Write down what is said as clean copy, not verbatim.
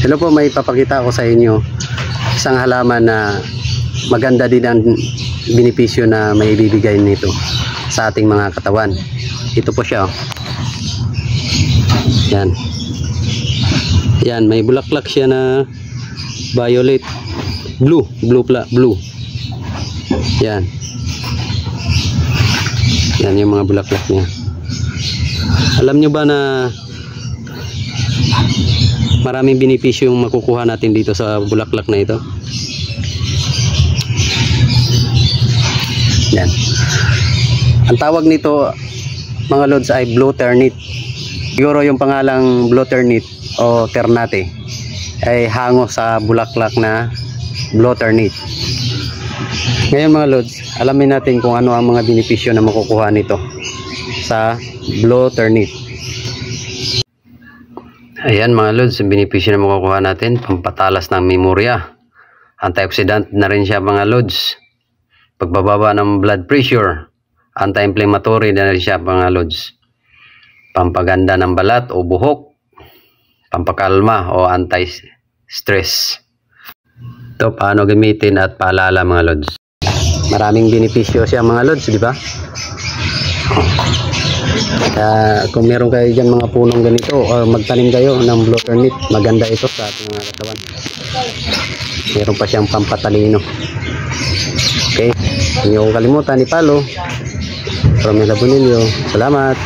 Hello po, may papakita ko sa inyo isang halaman na maganda din ang benepisyo na may ibibigay nito sa ating mga katawan. Ito po siya, oh. Yan. Yan, may bulaklak siya na violet, blue. Yan. Yan yung mga bulaklak niya. Alam nyo ba na maraming benepisyo yung makukuha natin dito sa bulaklak na ito? Yan. Ang tawag nito, mga lods, ay blue ternate. Siguro yung pangalang blue ternate o ternate ay hango sa bulaklak na blue ternate. Ngayon mga lods, alamin natin kung ano ang mga benepisyo na makukuha nito sa blue ternate. Ayan mga lods, ang benepisyo na makukuha natin: pampatalas ng memorya, antioxidant na rin siya mga lods, pagbababa ng blood pressure, anti-inflammatory na rin siya mga lods, pampaganda ng balat o buhok, pampakalma o anti-stress. Ito paano gamitin at paalala mga lods. Maraming benepisyo siya mga lods, di ba? Kung meron kayo dyan mga punong ganito o magtanim kayo ng blue ternate, maganda ito sa ating mga katawan. Meron pa siyang pampatalino. Okay, hindi ko kalimutan i-follow. Romel Abunilio. Salamat.